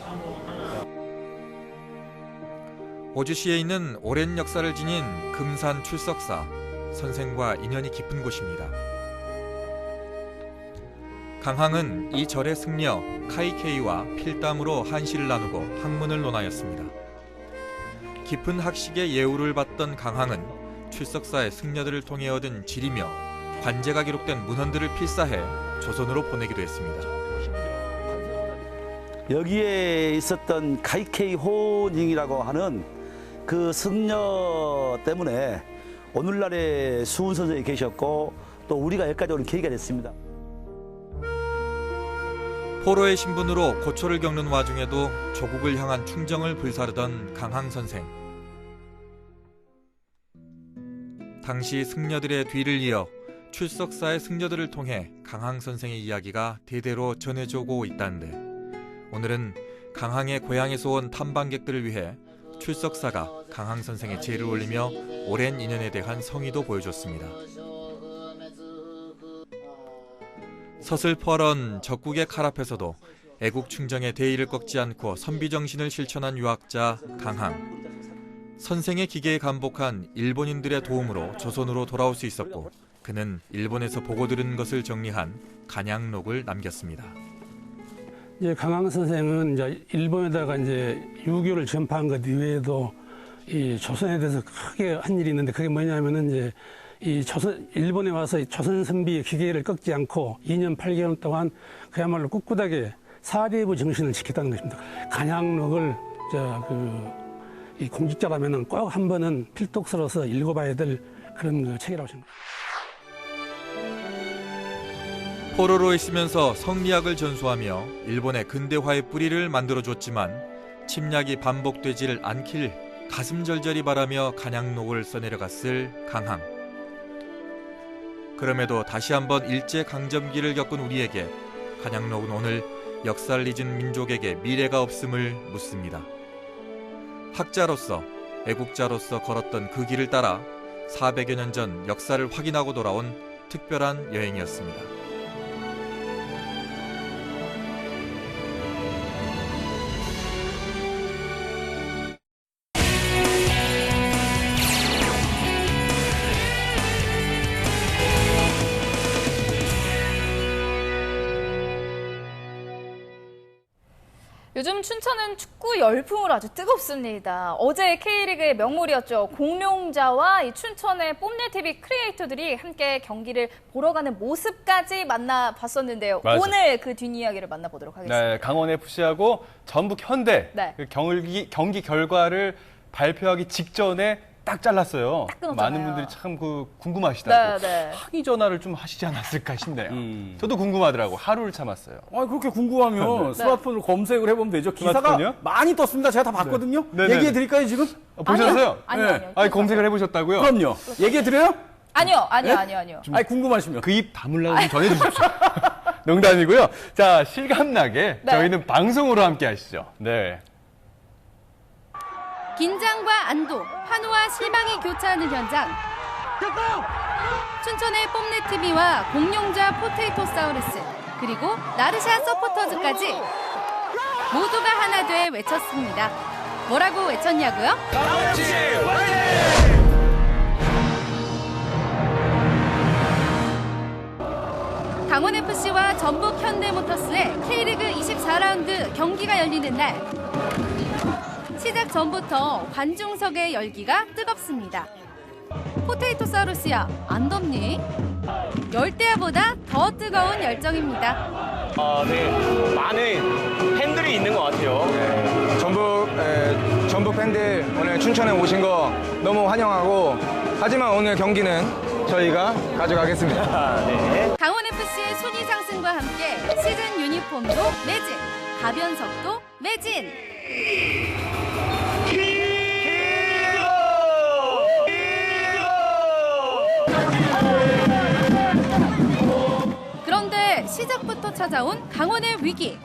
오주시에 있는 오랜 역사를 지닌 금산 출석사, 선생과 인연이 깊은 곳입니다. 강항은 이 절의 승려 카이케이와 필담으로 한시를 나누고 학문을 논하였습니다. 깊은 학식의 예우를 받던 강항은 출석사의 승려들을 통해 얻은 지리며 관제가 기록된 문헌들을 필사해 조선으로 보내기도 했습니다. 여기에 있었던 카이케이 호닝이라고 하는 그 승려 때문에 오늘날의 수훈 선생이 계셨고 또 우리가 여기까지 오는 계기가 됐습니다. 포로의 신분으로 고초를 겪는 와중에도 조국을 향한 충정을 불사르던 강항 선생. 당시 승려들의 뒤를 이어 출석사의 승려들을 통해 강항 선생의 이야기가 대대로 전해져오고 있다는데 오늘은 강항의 고향에서 온 탐방객들을 위해 출석사가 강항 선생의 제를 올리며 오랜 인연에 대한 성의도 보여줬습니다. 서슬퍼런 적국의 칼 앞에서도 애국 충정의 대의를 꺾지 않고 선비정신을 실천한 유학자 강항. 선생의 기계에 감복한 일본인들의 도움으로 조선으로 돌아올 수 있었고 그는 일본에서 보고 들은 것을 정리한 간양록을 남겼습니다. 이제 강항 선생은 이제 일본에다가 이제 유교를 전파한 것 이외에도 이 조선에 대해서 크게 한 일이 있는데 그게 뭐냐면은 이제 일본에 와서 조선 선비의 기계를 꺾지 않고 2년 8개월 동안 그야말로 꿋꿋하게 사대부 정신을 지켰다는 것입니다. 간양록을 이 공직자라면은 꼭 한 번은 필독서로서 읽어봐야 될 그런 책이라고 생각합니다. 포로로 있으면서 성리학을 전수하며 일본의 근대화의 뿌리를 만들어줬지만 침략이 반복되지를 않길 가슴 절절히 바라며 간양록을 써내려갔을 강항. 그럼에도 다시 한번 일제강점기를 겪은 우리에게 간양록은 오늘 역사를 잊은 민족에게 미래가 없음을 묻습니다. 학자로서 애국자로서 걸었던 그 길을 따라 400여 년 전 역사를 확인하고 돌아온 특별한 여행이었습니다. 요즘 춘천은 축구 열풍으로 아주 뜨겁습니다. 어제 K리그의 명물이었죠. 공룡자와 이 춘천의 뽐내TV 크리에이터들이 함께 경기를 보러 가는 모습까지 만나봤었는데요. 맞아. 오늘 그 뒷이야기를 만나보도록 하겠습니다. 네, 강원FC하고 전북 현대 네. 그 경기 결과를 발표하기 직전에 딱 잘랐어요. 딱 끊었잖아요. 많은 분들이 참 궁금하시다고. 네. 항의 전화를 좀 하시지 않았을까 싶네요. 저도 궁금하더라고. 하루를 참았어요. 그렇게 궁금하면 네. 스마트폰으로 검색을 해보면 되죠. 기사가 스마트폰이요? 많이 떴습니다. 제가 다 봤거든요. 네. 얘기해 드릴까요, 지금? 보셨어요? 아니요. 아니, 검색을 해보셨다고요? 그럼요. 얘기해 드려요? 아니요. 네? 아니요. 좀 궁금하시면. 그 입 다물라고 좀 전해주십시오. 농담이고요. 자, 실감나게 네. 저희는 방송으로 함께 하시죠. 네. 긴장과 안도, 환호와 실망이 교차하는 현장. 춘천의 뽐내TV와 공룡자 포테이토사우루스, 그리고 나르샤 서포터즈까지 모두가 하나 돼 외쳤습니다. 뭐라고 외쳤냐고요? 강원FC와 전북 현대모터스의 K리그 24라운드 경기가 열리는 날, 시작 전부터 관중석의 열기가 뜨겁습니다. 포테이토사우루스야, 안 덥니? 열대야보다 더 뜨거운 열정입니다. 네, 많은 팬들이 있는 것 같아요. 전북 팬들 오늘 춘천에 오신 거 너무 환영하고, 하지만 오늘 경기는 저희가 가져가겠습니다. 네. 강원FC의 순위 상승과 함께 시즌 유니폼도 매진, 가변석도 매진. 그런데 시작부터 찾아온 강원의 위기.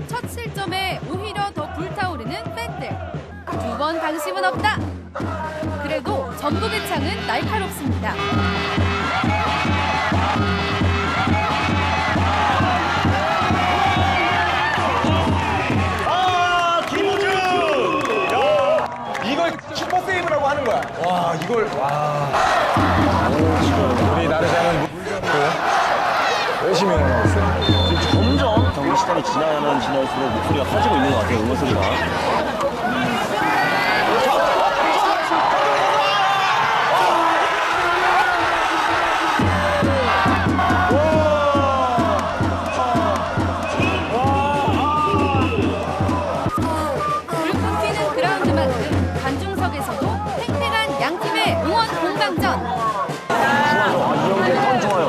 첫 실점에 오히려 더 불타오르는 팬들. 두 번 방심은 없다. 그래도 전북의 창은 날카롭습니다. 김우중! 야, 이걸 슈퍼 세이브라고 하는 거야. 와, 이걸, 우리 나르샤는 열심히 응원하고 있어요. 점점 경기 시간이 지날수록 목소리가 커지고 있는 것 같아요, 응원 소리가. 불꽃 튀는 그라운드만큼 관중석에서도 팽팽한 양팀의 응원 공방전. 이영재 턴 좋아요.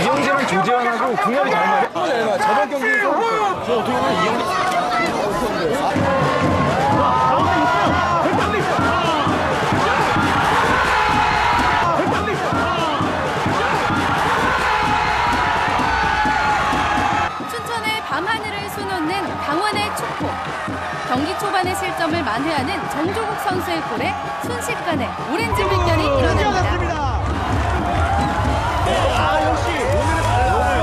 이영재랑 조재환하고 궁합이 잘 맞아. 저번 경기에서 저 어떻게 보면 이영재. 춘천의 강원의 축구. 경기 초반의 실점을 만회하는 정조국 선수의 골에 순식간에 오렌지 물결이 일어납니다. 역시 오늘은 달라요.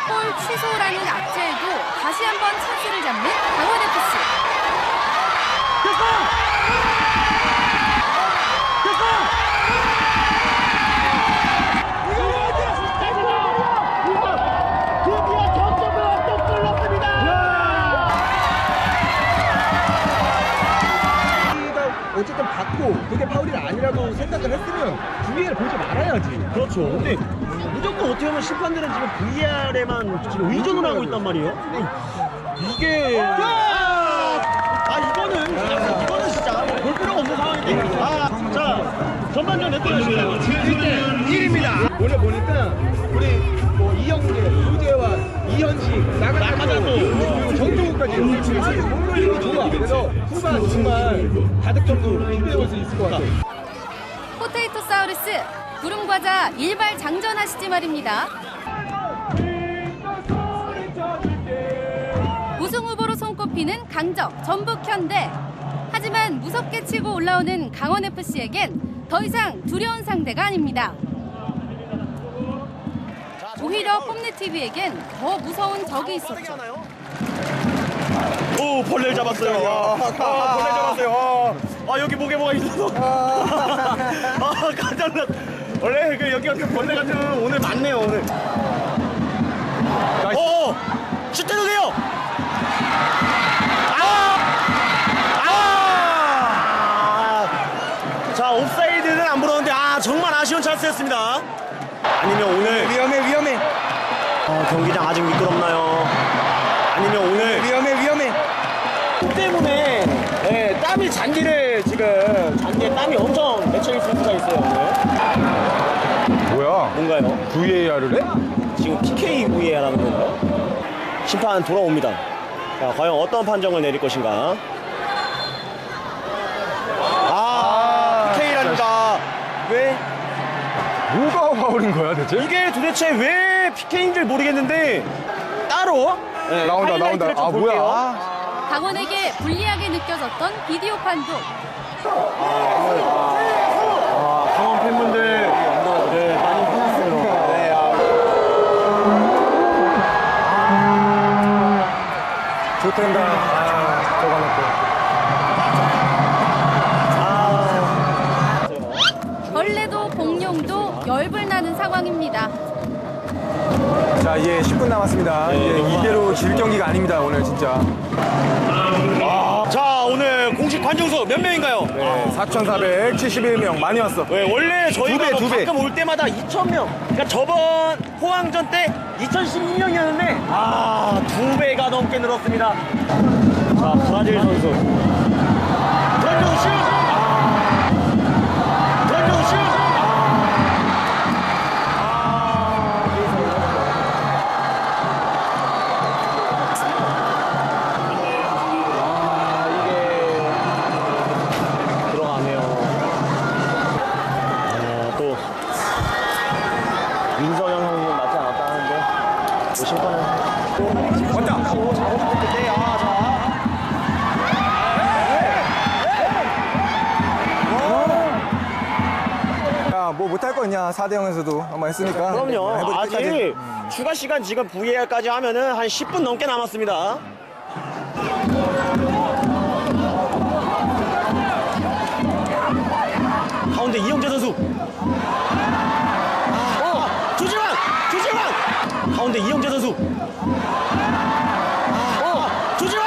골 취소라는 악재에도 다시 한번 찬스를 잡는 강원FC. 어쨌든 받고 그게 파울이 아니라고 생각을 했으면 VAR 보지 말아야지. 그렇죠. 근데 무조건 어떻게 보면 심판들은 지금 VAR에만 지금 의존을 하고 있단 말이에요. 이게 이거는 진짜 볼 필요가 없는 상황인데. 자, 전반전 몇 대였습니까? 1입니다. 오늘 보니까 우리 뭐 이영재, 유재환, 이현식, 나가도 정종욱까지 공격력이 좋아. 그래서 후반 정말 다득점도 기대해볼 수 있을 것 같아요. 포테이토 사우루스, 구름과자 일발 장전하시지 말입니다. 우승 후보로 손꼽히는 강적, 전북 현대. 하지만 무섭게 치고 올라오는 강원FC에겐 더 이상 두려운 상대가 아닙니다. 오히려 폼네TV에겐 더 무서운 적이 있었죠. 오, 벌레를 잡았어요. 벌레 잡았어요. 여기 목에 뭐가 있어서. 깜짝 놀랐. 원래 여기가 벌레 같은 오늘 많네요, 오늘. 슛해도 돼요. 자, 옵사이드는 안 불었는데 정말 아쉬운 찬스였습니다. 아니면 오늘 위험해. 경기장 아직 미끄럽나요? 아니면 오늘 위험해. 때문에 땀이 잔디에 땀이 엄청 맺혀 있을 수가 있어요, 오늘. 뭐야? 뭔가요? VAR을 해? 지금 PK VAR하는 건가요? 심판 돌아옵니다. 자, 과연 어떤 판정을 내릴 것인가? PK라니까 왜? 뭐가 파울인 거야 대체? 이게 도대체 왜 PK인지 모르겠는데 따로 나온다. 하이라이트를 좀 볼게요. 강원에게 불리하게 느껴졌던 비디오 판독. 강원 팬분들 많이 화났어요. 좋댄다. 벌레도 공룡도 열불 나는 상황입니다. 자, 이제 10분 남았습니다. 이대로 질 경기가 아닙니다, 오늘 진짜. 자, 오늘 공식 관중수 몇 명인가요? 4,471명 많이 왔어. 원래 저희가 두 배. 가끔 올 때마다 2,000명. 그러니까 저번 포항전 때 2,012명이었는데 2배가 넘게 늘었습니다. 자, 브라질 선수. 브라질 슛! 브라질 슛! 민성현 형님 맞지 않았다 하는데 심판은 왔다. 야, 뭐 못할 거 있냐? 4대 0에서도 한번 했으니까. 그럼요. 아직 추가 시간 지금 VAR까지 하면은 한 10분 넘게 남았습니다. 가운데 이영재 선수. 조지환! 가운데 이영재 선수. 조지환!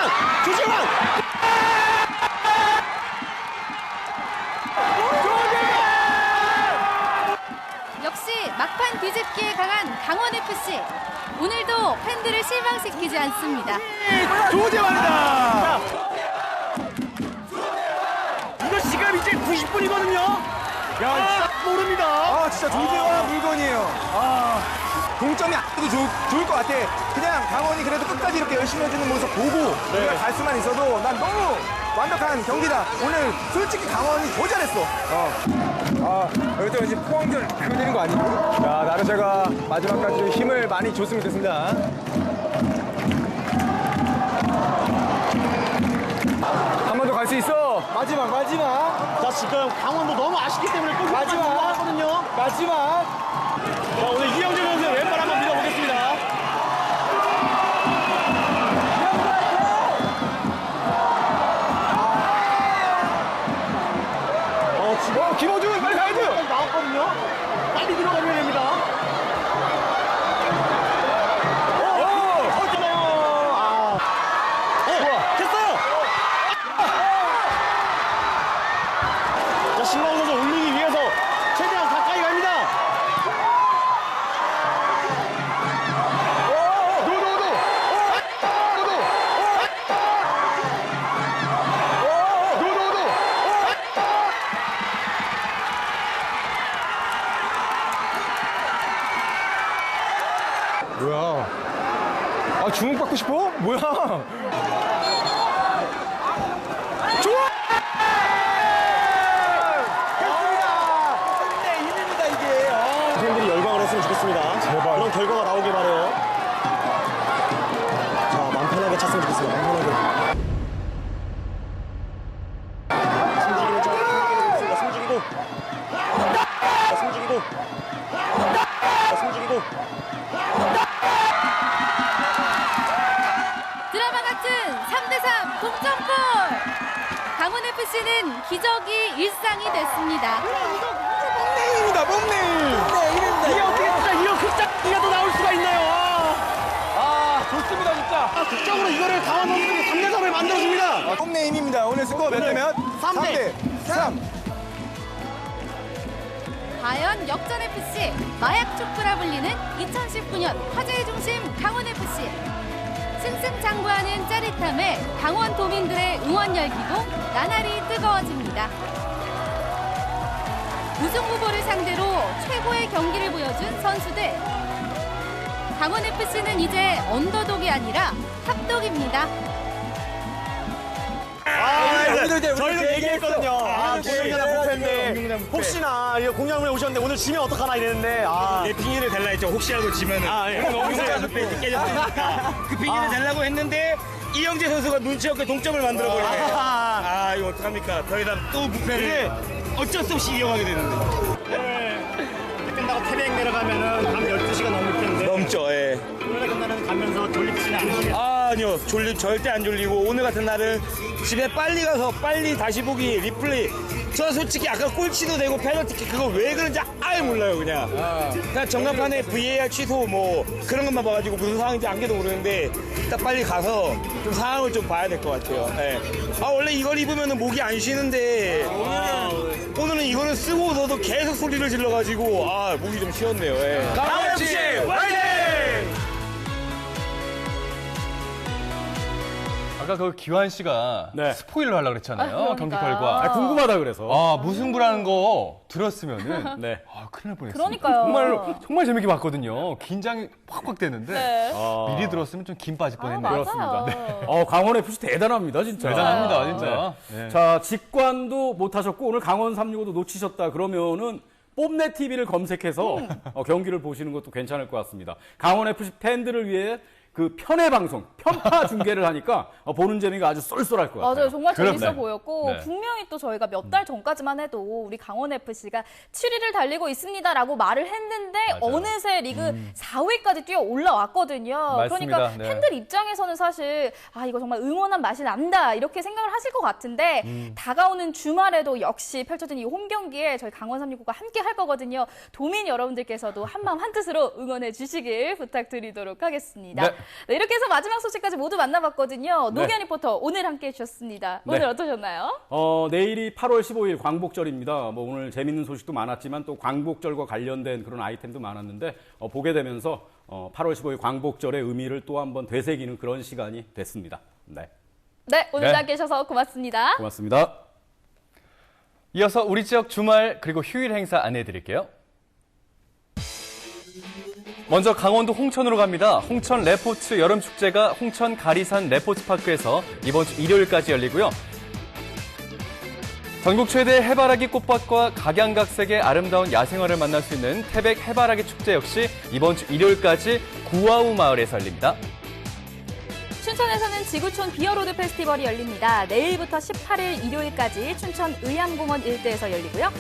역시 막판 뒤집기에 강한 강원FC. 오늘도 팬들을 실망시키지 않습니다. 조재환이다! 이거 지금 이제 90분이거든요. 야, 모릅니다. 아, 진짜 조재환 물건이에요. 동점이 안 돼도 좋을 것 같아. 그냥 강원이 그래도 끝까지 이렇게 열심히 해주는 모습 보고 우리가 갈 수만 있어도 난 너무 완벽한 경기다. 오늘 솔직히 강원이 더 잘했어. 여기서 이제 포항전 그대는 거 아니고? 자, 나르샤가 마지막까지 힘을 많이 줬으면 좋겠습니다. 한 번 더 갈 수 있어. 마지막. 자, 지금 강원도 너무 아쉽기 때문에 또 마지막. 올라가거든요. 마지막. 자, 오늘 이영재 선수의 왼발 한번 믿어보겠습니다. 지금 김호준 빨리 가야죠. 나왔거든요. 빨리 들어가야 됩니다. 됐어요. 자, 신광훈 선수 올리기 위해서 최대한 가까이 갑니다. 뭐야? 주목 받고 싶어? 뭐야? 좋아! 됐습니다! 3대1입니다, 이게. 팬들이 열광을 했으면 좋겠습니다. 제발. 그런 결과가 나오길 바래요. 자, 마음 편하게 찼으면 좋겠습니다. 마음 편하게. 숨지기는 좀 있습니다. 숨지기도. 자, 숨지기도. 자, 숨지기도. 드라마 같은 3대3 동점골! 강원FC는 기적이 일상이 됐습니다. 뽕네임이다, 뽕네임! 이게 어떻게 진짜 이런 극작기가 또 나올 수가 있나요? 좋습니다, 진짜. 극적으로 이거를 강원 선수들이 3대3을 만들어줍니다. 뽕네임입니다. 오늘 스코어 몇 대면? 3대3. 과연 역전FC, 마약 촉구라 불리는 2019년 화제의 중심 강원FC. 승승장구하는 짜릿함에 강원 도민들의 응원 열기도 나날이 뜨거워집니다. 우승 후보를 상대로 최고의 경기를 보여준 선수들. 강원FC는 이제 언더독이 아니라 합독입니다. 저희도 얘기했거든요. 공룡이나 부패인데 혹시나 이거 공룡을 오셨는데 오늘 지면 어떡하나 이랬는데 내 핑계를 달라 했죠. 혹시라도 지면은. 너무 팬이 깨졌으니까. 그 핑계를 달라고 했는데 이영재 선수가 눈치 없게 동점을 만들어 버리네. 이거 어떡합니까? 더 이상 또 부패를 어쩔 수 없이 이용하게 되는데. 끝나고 태백 내려가면은 밤 12시가 넘을 텐데. 넘죠, 예. 오늘 같은 날은 가면서 졸립지는 않으시겠어요? 아니요, 절대 안 졸리고 오늘 같은 날은 집에 빨리 가서 빨리 다시 보기 리플레이. 저 솔직히 아까 꼴찌도 되고 페널티킥 그거 왜 그런지 아예 몰라요 그냥. 그냥 전광판에 VAR 취소 뭐 그런 것만 봐가지고 무슨 상황인지 안개도 모르는데 딱 빨리 가서 좀 상황을 좀 봐야 될 것 같아요. 예. 원래 이걸 입으면 목이 안 쉬는데 오늘은 이거를 쓰고서도 계속 소리를 질러가지고 목이 좀 쉬었네요. 예. 강원FC 화이팅! 아까 그 기환 씨가 스포일러 하려고 그랬잖아요. 경기 결과. 궁금하다 그래서. 무승부라는 거 들었으면은 네. 큰일 날 뻔했어요. 그러니까요. 정말 재밌게 봤거든요. 긴장이 팍팍 되는데 네. 미리 들었으면 좀 김 빠질 뻔했네요. 맞아요. 그렇습니다. 강원 FC 대단합니다, 진짜. 대단합니다, 진짜. 네. 자, 직관도 못 하셨고 오늘 강원 365도 놓치셨다 그러면은 뽐내 TV를 검색해서 경기를 보시는 것도 괜찮을 것 같습니다. 강원 FC 팬들을 위해 그 편의 방송, 편파 중계를 하니까 보는 재미가 아주 쏠쏠할 것 같아요. 맞아요. 정말 재밌어 그럼, 네. 보였고 네. 분명히 또 저희가 몇 달 전까지만 해도 우리 강원FC가 7위를 달리고 있습니다라고 말을 했는데 어느새 리그 4위까지 뛰어 올라왔거든요. 맞습니다. 그러니까 네. 팬들 입장에서는 사실 이거 정말 응원한 맛이 난다 이렇게 생각을 하실 것 같은데 다가오는 주말에도 역시 펼쳐진 이 홈 경기에 저희 강원 369가 함께 할 거거든요. 도민 여러분들께서도 한마음 한뜻으로 응원해 주시길 부탁드리도록 하겠습니다. 네. 네, 이렇게 해서 마지막 소식까지 모두 만나봤거든요. 네. 노기현 리포터 오늘 함께 해주셨습니다. 네. 오늘 어떠셨나요? 내일이 8월 15일 광복절입니다. 뭐 오늘 재밌는 소식도 많았지만 또 광복절과 관련된 그런 아이템도 많았는데 보게 되면서 8월 15일 광복절의 의미를 또 한번 되새기는 그런 시간이 됐습니다. 네. 네, 오늘 네. 함께 해주셔서 고맙습니다. 고맙습니다. 이어서 우리 지역 주말 그리고 휴일 행사 안내해드릴게요. 먼저 강원도 홍천으로 갑니다. 홍천 레포츠 여름축제가 홍천 가리산 레포츠파크에서 이번 주 일요일까지 열리고요. 전국 최대 해바라기 꽃밭과 각양각색의 아름다운 야생화를 만날 수 있는 태백 해바라기 축제 역시 이번 주 일요일까지 구아우 마을에서 열립니다. 춘천에서는 지구촌 비어로드 페스티벌이 열립니다. 내일부터 18일 일요일까지 춘천 의암공원 일대에서 열리고요.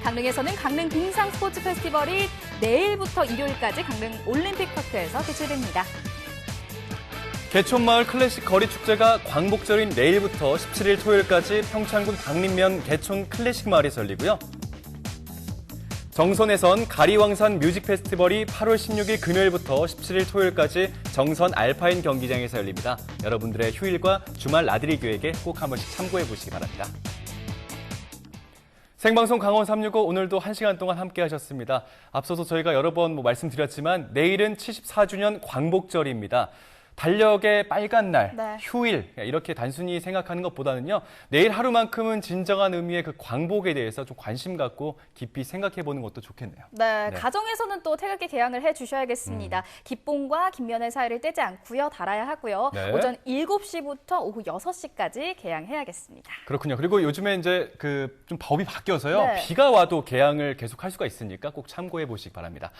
강릉에서는 강릉 빙상 스포츠 페스티벌이 내일부터 일요일까지 강릉 올림픽파크에서 개최됩니다. 개촌마을 클래식 거리 축제가 광복절인 내일부터 17일 토요일까지 평창군 박림면 개촌 클래식 마을에서 열리고요. 정선에선 가리왕산 뮤직 페스티벌이 8월 16일 금요일부터 17일 토요일까지 정선 알파인 경기장에서 열립니다. 여러분들의 휴일과 주말 나들이 계획에 꼭 한 번씩 참고해 보시기 바랍니다. 생방송 강원 365 오늘도 1시간 동안 함께 하셨습니다. 앞서서 저희가 여러 번 말씀드렸지만 내일은 74주년 광복절입니다. 달력의 빨간 날, 네. 휴일 이렇게 단순히 생각하는 것보다는요. 내일 하루만큼은 진정한 의미의 그 광복에 대해서 좀 관심 갖고 깊이 생각해 보는 것도 좋겠네요. 네, 가정에서는 또 태극기 개양을 해주셔야겠습니다. 기뽕과 깃면의 사이를 떼지 않고요. 달아야 하고요. 네. 오전 7시부터 오후 6시까지 개양해야겠습니다. 그렇군요. 그리고 요즘에 이제 좀 법이 바뀌어서요. 네. 비가 와도 개양을 계속 할 수가 있으니까 꼭 참고해 보시기 바랍니다.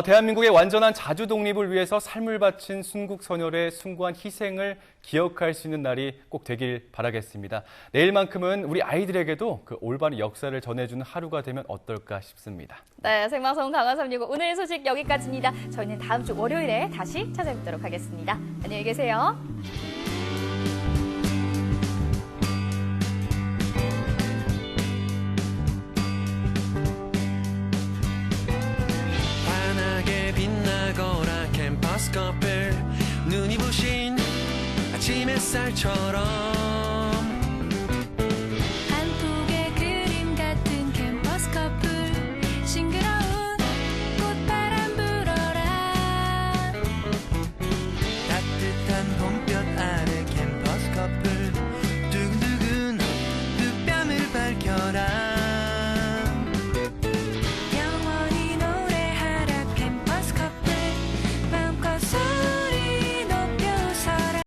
대한민국의 완전한 자주 독립을 위해서 삶을 바친 순국 선열의 숭고한 희생을 기억할 수 있는 날이 꼭 되길 바라겠습니다. 내일만큼은 우리 아이들에게도 그 올바른 역사를 전해주는 하루가 되면 어떨까 싶습니다. 네, 생방송 강원 365 오늘 소식 여기까지입니다. 저희는 다음 주 월요일에 다시 찾아뵙도록 하겠습니다. 안녕히 계세요. 환하게 빛나거라 캠퍼스 커플 눈이 부신 아침 햇살처럼